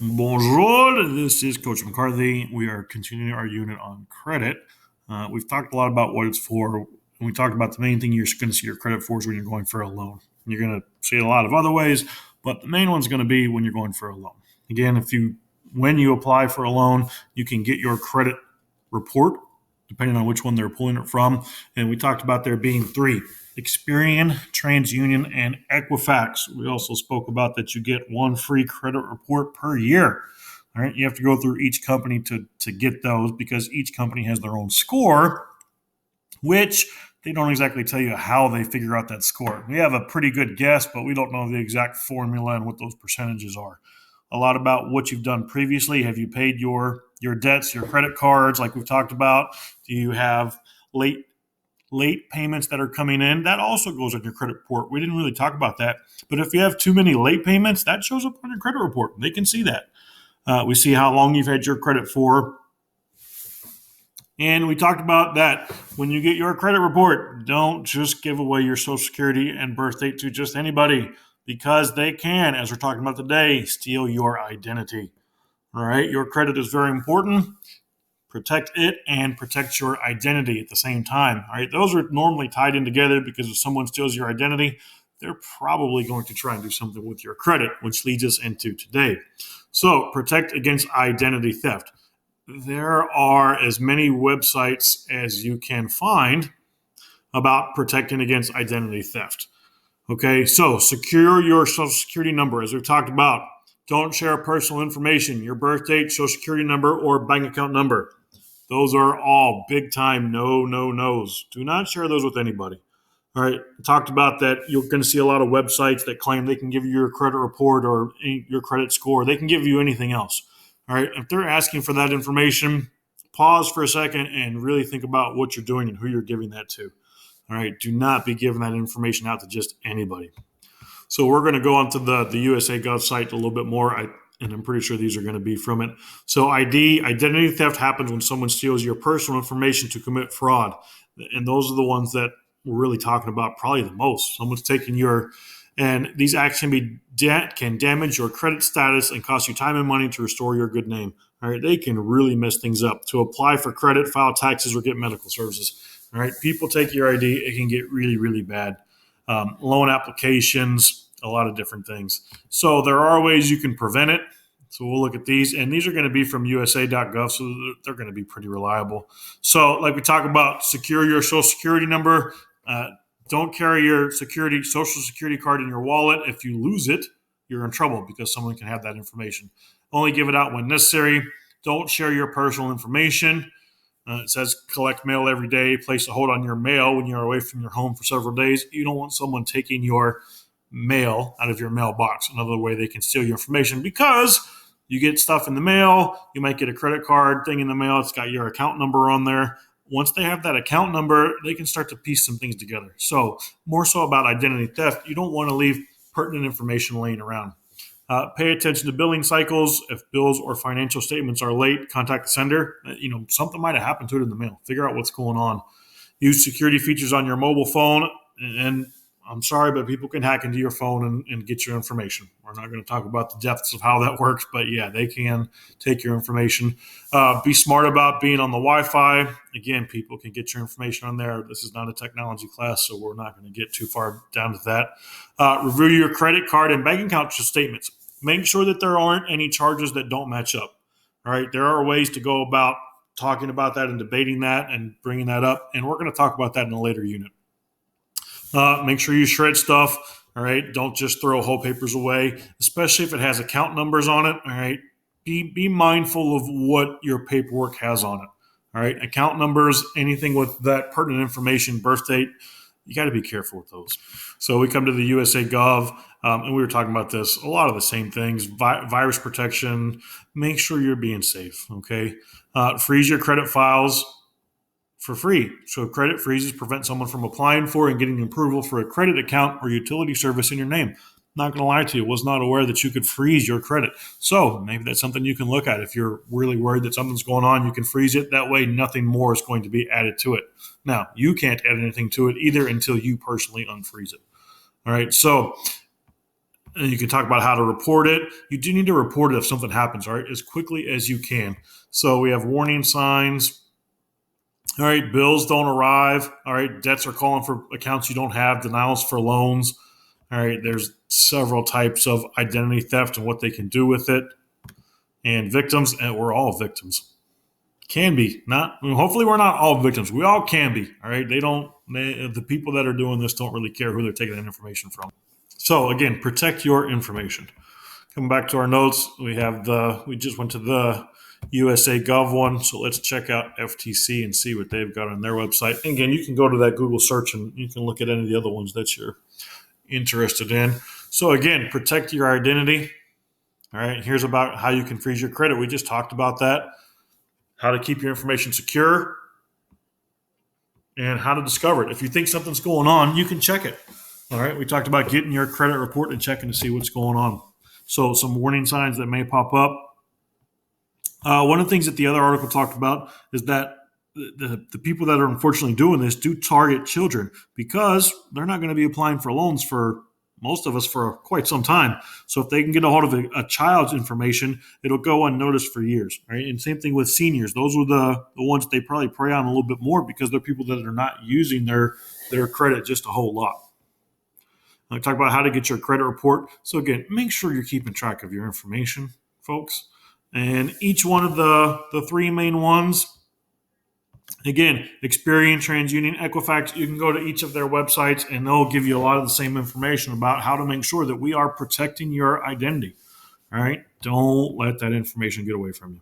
Bonjour, this is Coach McCarthy. We are continuing our unit on credit. We've talked a lot about what it's for. And we talked about the main thing you're going to see your credit for is when you're going for a loan. You're going to see it a lot of other ways, but the main one's going to be when you're going for a loan. Again, when you apply for a loan, you can get your credit report, depending on which one they're pulling it from. And we talked about there being three: Experian, TransUnion, and Equifax. We also spoke about that you get one free credit report per year. All right, you have to go through each company to get those because each company has their own score, which they don't exactly tell you how they figure out that score. We have a pretty good guess, but we don't know the exact formula and what those percentages are. A lot about what you've done previously. Have you paid your debts, your credit cards, like we've talked about? Do you have late payments that are coming in? That also goes on your credit report. We didn't really talk about that, but if you have too many late payments, that shows up on your credit report. They can see that. We see how long you've had your credit for. And we talked about that when you get your credit report, don't just give away your social security and birth date to just anybody, because they can, as we're talking about today, steal your identity. All right, your credit is very important. Protect it and protect your identity at the same time. All right, those are normally tied in together because if someone steals your identity, they're probably going to try and do something with your credit, which leads us into today. So, protect against identity theft. There are as many websites as you can find about protecting against identity theft. Okay, so secure your social security number, as we've talked about. Don't share personal information, your birth date, social security number, or bank account number. Those are all big time no's. Do not share those with anybody. All right, I talked about that. You're going to see a lot of websites that claim they can give you your credit report or your credit score. They can give you anything else. All right, if they're asking for that information, pause for a second and really think about what you're doing and who you're giving that to. All right, do not be giving that information out to just anybody. So we're going to go onto the USA Gov site a little bit more, and I'm pretty sure these are going to be from it. So identity theft happens when someone steals your personal information to commit fraud. And those are the ones that we're really talking about probably the most. Someone's taking and these acts can damage your credit status and cost you time and money to restore your good name. All right, they can really mess things up. To apply for credit, file taxes, or get medical services. All right, people take your ID. It can get really, really bad. Loan applications, a lot of different things. So there are ways you can prevent it. So we'll look at these, and these are going to be from USA.gov, so they're going to be pretty reliable. So like we talk about, secure your social security number. Don't carry your social security card in your wallet. If you lose it, you're in trouble because someone can have that information. Only give it out when necessary. Don't share your personal information. It says collect mail every day. Place a hold on your mail when you're away from your home for several days. You don't want someone taking your mail out of your mailbox. Another way they can steal your information, because you get stuff in the mail. You might get a credit card thing in the mail. It's got your account number on there. Once they have that account number, they can start to piece some things together. So more so about identity theft, you don't want to leave pertinent information laying around. Pay attention to billing cycles. If bills or financial statements are late, contact the sender. Something might have happened to it in the mail. Figure out what's going on. Use security features on your mobile phone. And I'm sorry, but people can hack into your phone and get your information. We're not going to talk about the depths of how that works, but yeah, they can take your information. Be smart about being on the Wi-Fi. Again, people can get your information on there. This is not a technology class, so we're not going to get too far down to that. Review your credit card and bank account statements. Make sure that there aren't any charges that don't match up. All right, there are ways to go about talking about that and debating that and bringing that up, and we're going to talk about that in a later unit. Make sure you shred stuff. All right, don't just throw whole papers away, especially if it has account numbers on it. All right, be mindful of what your paperwork has on it. All right, account numbers, anything with that pertinent information, birth date, you got to be careful with those. So we come to the USA Gov, and we were talking about this, a lot of the same things, virus protection. Make sure you're being safe, okay? Freeze your credit files for free. So credit freezes prevent someone from applying for and getting approval for a credit account or utility service in your name. Not going to lie to you, was not aware that you could freeze your credit. So maybe that's something you can look at. If you're really worried that something's going on, you can freeze it. That way, nothing more is going to be added to it. Now, you can't add anything to it either until you personally unfreeze it. All right, so And you can talk about how to report it. You do need to report it if something happens, all right, as quickly as you can. So we have warning signs. All right, bills don't arrive. All right, debts are calling for accounts you don't have, denials for loans. All right, there's several types of identity theft and what they can do with it. And victims, and we're all victims. Can be. Not. Hopefully, we're not all victims. We all can be. All right, the people that are doing this don't really care who they're taking that information from. So again, protect your information. Coming back to our notes, we just went to the USA Gov one, so let's check out FTC and see what they've got on their website. And again, you can go to that Google search and you can look at any of the other ones that you're interested in. So again, protect your identity. All right, here's about how you can freeze your credit. We just talked about that. How to keep your information secure and how to discover it. If you think something's going on, you can check it. All right, we talked about getting your credit report and checking to see what's going on. So some warning signs that may pop up. One of the things that the other article talked about is that the people that are unfortunately doing this do target children because they're not going to be applying for loans for most of us for quite some time. So if they can get a hold of a child's information, it'll go unnoticed for years. Right? And same thing with seniors. Those are the ones that they probably prey on a little bit more because they're people that are not using their credit just a whole lot. I talk about how to get your credit report. So again, make sure you're keeping track of your information, folks. And each one of the three main ones, again, Experian, TransUnion, Equifax, you can go to each of their websites and they'll give you a lot of the same information about how to make sure that we are protecting your identity. All right? Don't let that information get away from you.